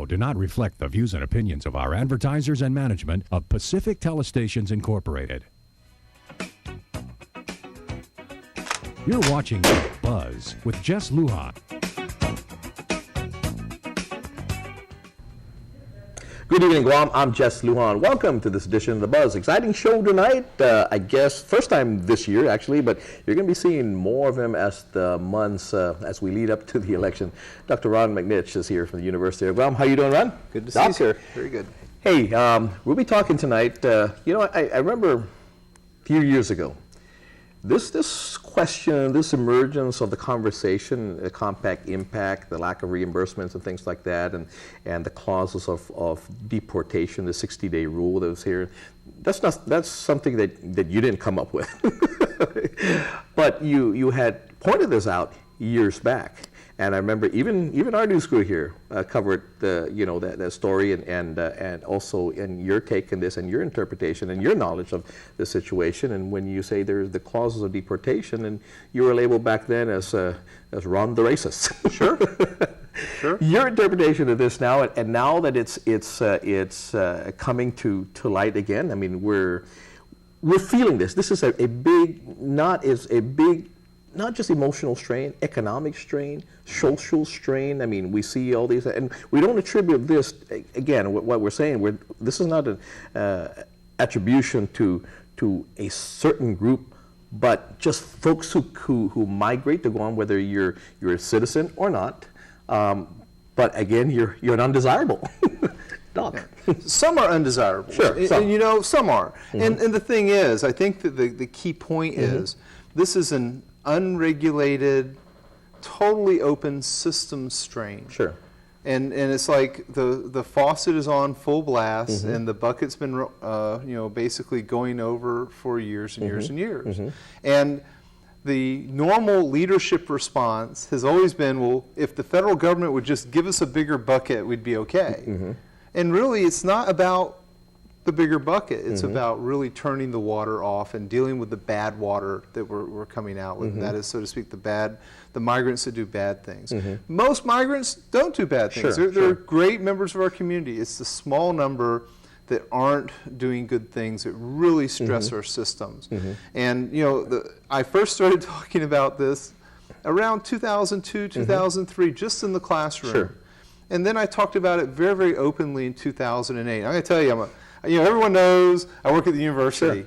do not reflect the views and opinions of our advertisers and management of Pacific Telestations Incorporated. You're watching Buzz with Jess Lujan. Good evening, Guam. I'm Jess Lujan. Welcome to this edition of The Buzz. Exciting show tonight. I guess first time this year, actually, but you're going to be seeing more of him as the months, as we lead up to the election. Dr. Ron McNinch is here from the University of Guam. How you doing, Ron? Good to see you, sir. Very good. Hey, we'll be talking tonight. I remember a few years ago, this question, this emergence of the conversation, the compact impact, the lack of reimbursements and things like that, and the clauses of deportation, the 60-day rule that was here. That's something that you didn't come up with, but you had pointed this out years back. And I remember even our news crew here covered that story and also in your take on this and your interpretation and your knowledge of the situation. And when you say there's the clauses of deportation, and you were labeled back then as Ron the racist. Sure. Sure. Your interpretation of this now, and now that it's coming to light again. I mean, we're feeling this. This is a big, not just emotional strain, economic strain, social strain. I mean, we see all these, and we don't attribute this, again, what we're saying, this is not an attribution to a certain group, but just folks who migrate to Guam, whether you're a citizen or not. But again, you're an undesirable. Doc. Some are undesirable. Sure, some. Some are. Mm-hmm. And the thing is, I think that the key point is, this is an unregulated, totally open system strain. Sure. And it's like the faucet is on full blast, and the bucket's been basically going over for years and years and years. And the normal leadership response has always been, well, if the federal government would just give us a bigger bucket, we'd be okay. And really, it's not about the bigger bucket. It's about really turning the water off and dealing with the bad water that we're coming out with. And that is, so to speak, the migrants that do bad things. Most migrants don't do bad things. They're great members of our community. It's the small number that aren't doing good things that really stress our systems. And I first started talking about this around 2002, 2003, just in the classroom. And then I talked about it very, very openly in 2008. I'm going to tell you, everyone knows I work at the university.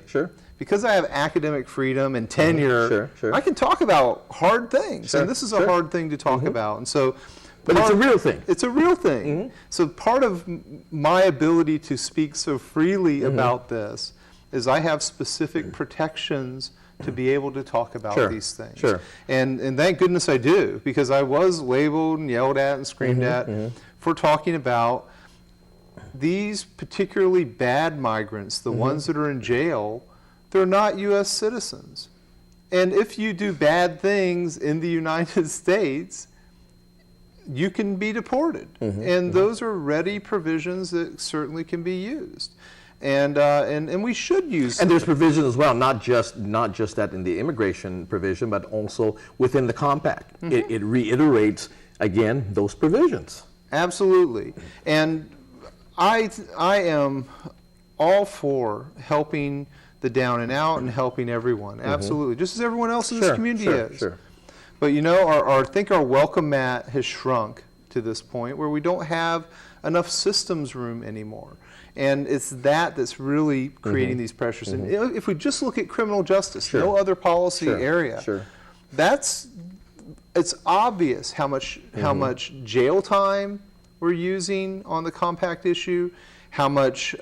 Because I have academic freedom and tenure, I can talk about hard things. And this is a hard thing to talk about. And so, but it's a real thing. It's a real thing. So part of my ability to speak so freely about this is I have specific protections to be able to talk about these things. And thank goodness I do, because I was labeled and yelled at and screamed at for talking about these particularly bad migrants, the ones that are in jail. They're not U.S. citizens. And if you do bad things in the United States, you can be deported. And those are ready provisions that certainly can be used. And we should use them. And there's provisions as well, not just that in the immigration provision, but also within the compact. It reiterates, again, those provisions. Absolutely. And I am all for helping the down and out and helping everyone. Absolutely. Just as everyone else in this community is. But I think our welcome mat has shrunk to this point where we don't have enough systems room anymore. And it's that's really creating these pressures. And if we just look at criminal justice, no other policy area, it's obvious how much jail time we're using on the compact issue, how much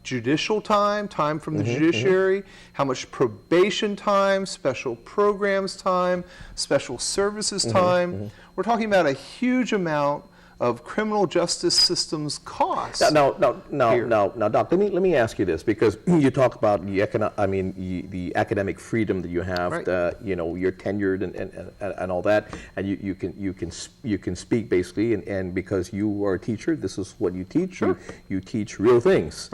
judicial time from the judiciary, how much probation time, special programs time, special services time. We're talking about a huge amount of criminal justice systems costs. Now, Doc, let me ask you this, because you talk about the academic freedom that you have, you're tenured and all that, and you can speak basically, and because you are a teacher, this is what you teach. You teach real things.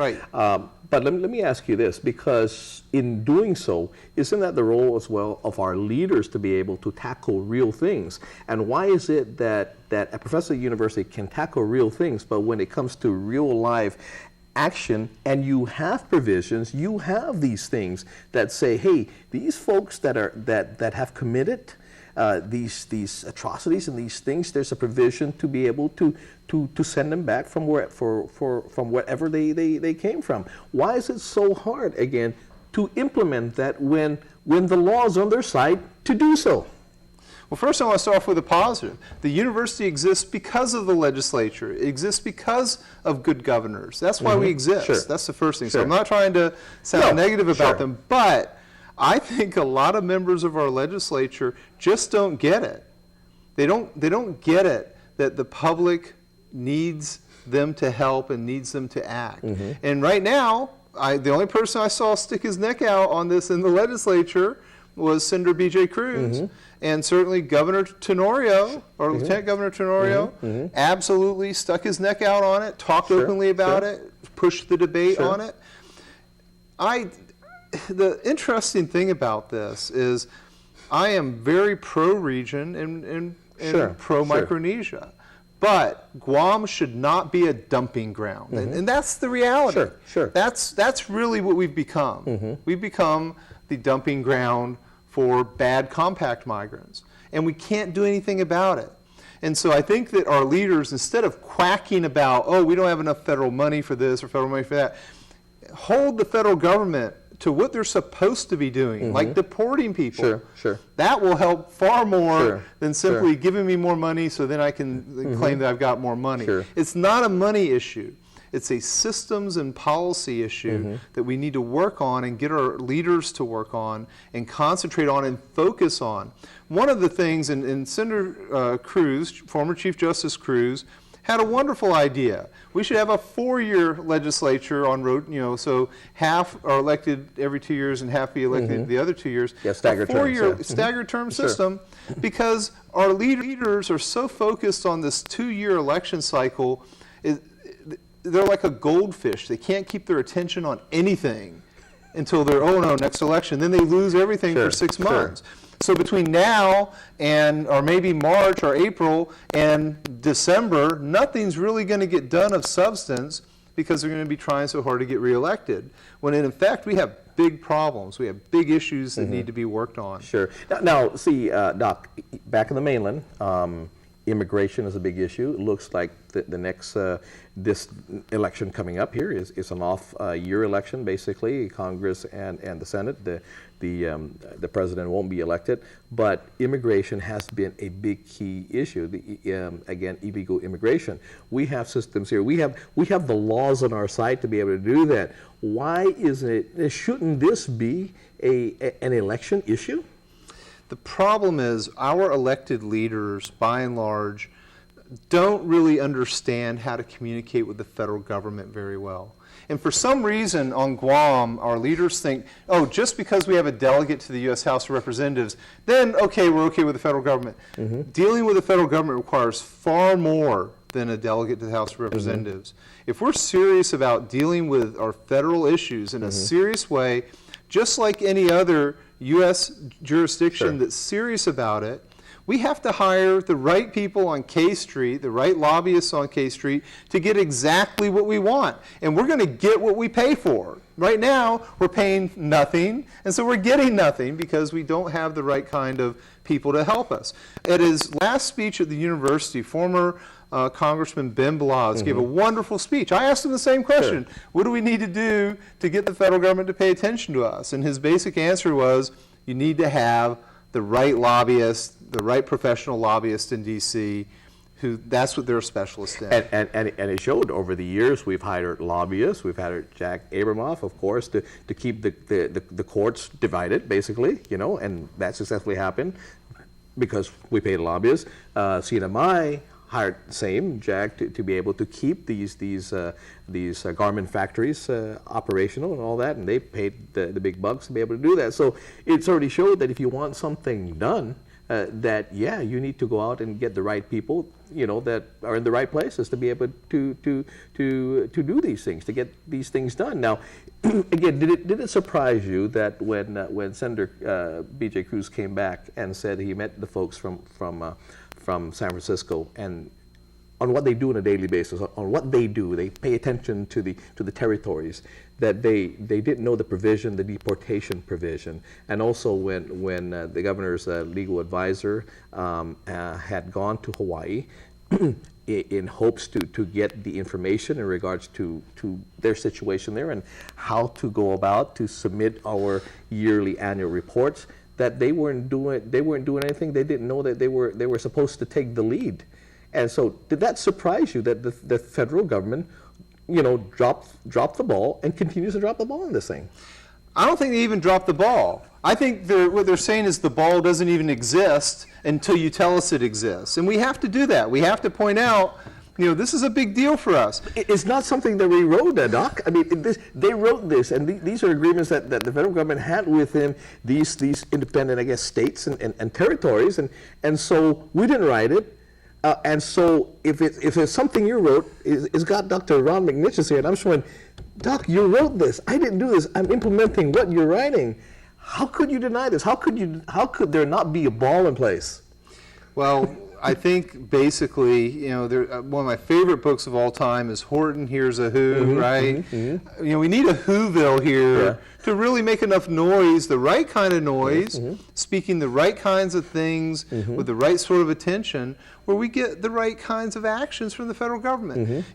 But let me ask you this, because in doing so, isn't that the role as well of our leaders to be able to tackle real things? And why is it that a professor at university can tackle real things, but when it comes to real life action, and you have provisions, you have these things that say, hey, these folks that have committed these atrocities and these things, there's a provision to be able to send them back from wherever they came from. Why is it so hard, again, to implement that when the law is on their side to do so? Well, first I want to start off with a positive. The university exists because of the legislature. It exists because of good governors. That's why we exist. Sure. That's the first thing. Sure. So I'm not trying to sound negative about sure. them, but I think a lot of members of our legislature just don't get it. They don't get it that the public needs them to help and needs them to act. And right now, the only person I saw stick his neck out on this in the legislature was Senator B.J. Cruz. And certainly Governor Tenorio, or Lieutenant Governor Tenorio, absolutely stuck his neck out on it, talked openly about it, pushed the debate on it. The interesting thing about this is I am very pro-region and pro-Micronesia. But Guam should not be a dumping ground. And that's the reality. That's really what we've become. We've become the dumping ground for bad compact migrants. And we can't do anything about it. And so I think that our leaders, instead of quacking about, oh, we don't have enough federal money for this or federal money for that, hold the federal government to what they're supposed to be doing, like deporting people. That will help far more than simply giving me more money so then I can claim that I've got more money. It's not a money issue. It's a systems and policy issue that we need to work on and get our leaders to work on and concentrate on and focus on. One of the things, and Senator Cruz, former Chief Justice Cruz, had a wonderful idea. We should have a 4-year legislature on road, so half are elected every 2 years and half be elected the other 2 years. Staggered terms. A 4-year staggered term system, because our leaders are so focused on this 2-year election cycle. They're like a goldfish. They can't keep their attention on anything until they're, oh no, next election. Then they lose everything for 6 months. So between now and, or maybe March or April and December, nothing's really going to get done of substance because they're going to be trying so hard to get reelected. When in effect, we have big problems. We have big issues that need to be worked on. Now see, Doc, back in the mainland, immigration is a big issue. It looks like the next, this election coming up here is an off-year election, basically, Congress and the Senate. The president won't be elected, but immigration has been a big key issue. Again, illegal immigration. We have systems here. We have the laws on our side to be able to do that. Why shouldn't this be an election issue? The problem is our elected leaders, by and large, don't really understand how to communicate with the federal government very well. And for some reason on Guam, our leaders think, oh, just because we have a delegate to the U.S. House of Representatives, then okay, we're okay with the federal government. Dealing with the federal government requires far more than a delegate to the House of Representatives. If we're serious about dealing with our federal issues in a serious way, just like any other U.S. jurisdiction that's serious about it, we have to hire the right people on K Street, the right lobbyists on K Street, to get exactly what we want. And we're going to get what we pay for. Right now, we're paying nothing, and so we're getting nothing because we don't have the right kind of people to help us. At his last speech at the university, former Congressman Ben Blas gave a wonderful speech. I asked him the same question. What do we need to do to get the federal government to pay attention to us? And his basic answer was, you need to have the right lobbyist, the right professional lobbyist in D.C., that's what they're a specialist in. And it showed over the years. We've hired lobbyists. We've hired Jack Abramoff, of course, to keep the courts divided, basically, and that successfully happened because we paid lobbyists. CNMI hired Jack to be able to keep these garment factories operational and all that, and they paid the big bucks to be able to do that. So it's already showed that if you want something done, that, yeah, you need to go out and get the right people, that are in the right places to be able to do these things, to get these things done. Now, again, did it surprise you that when Senator B.J. Cruz came back and said he met the folks from San Francisco, and on what they do on a daily basis, on what they do, they pay attention to the territories, that they didn't know the provision, the deportation provision, and also when the governor's legal advisor had gone to Hawaii in hopes to get the information in regards to their situation there and how to go about to submit our yearly annual reports, that they weren't doing anything. They didn't know that they were supposed to take the lead. And so, did that surprise you that the federal government, dropped the ball and continues to drop the ball on this thing? I don't think they even dropped the ball. I think what they're saying is the ball doesn't even exist until you tell us it exists. And we have to do that. We have to point out, this is a big deal for us. It's not something that we wrote, Doc. I mean, they wrote this, and these are agreements that the federal government had within these independent, I guess, states and territories. And so we didn't write it. And so if it's something you wrote, it's got Dr. Ron McNinch here, and I'm showing, Doc, you wrote this. I didn't do this. I'm implementing what you're writing. How could you deny this? How could there not be a ball in place? Well, I think basically, one of my favorite books of all time is Horton Hears a Who, right? We need a Whoville here to really make enough noise, the right kind of noise, speaking the right kinds of things with the right sort of attention, where we get the right kinds of actions from the federal government.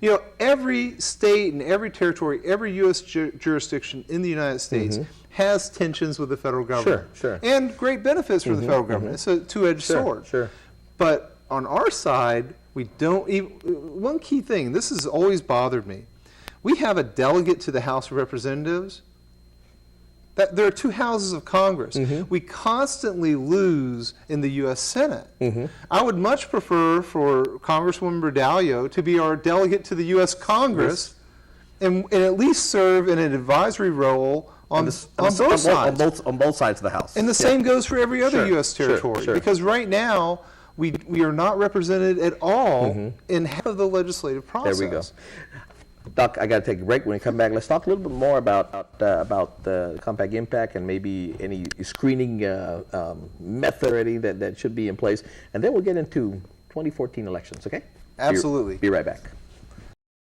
Every state and every territory, every U.S. jurisdiction in the United States has tensions with the federal government. And great benefits for the federal government. It's a two-edged sword. But on our side, we don't even, one key thing, this has always bothered me. We have a delegate to the House of Representatives. There are two houses of Congress. We constantly lose in the U.S. Senate. I would much prefer for Congresswoman Berdallo to be our delegate to the U.S. Congress and at least serve in an advisory role on both sides. On both sides of the House. And the same goes for every other U.S. territory. Because right now, we are not represented at all in half of the legislative process. There we go. Doc, I got to take a break. When we come back, let's talk a little bit more about the compact impact and maybe any screening method already that should be in place. And then we'll get into 2014 elections, okay? Absolutely. Be right back.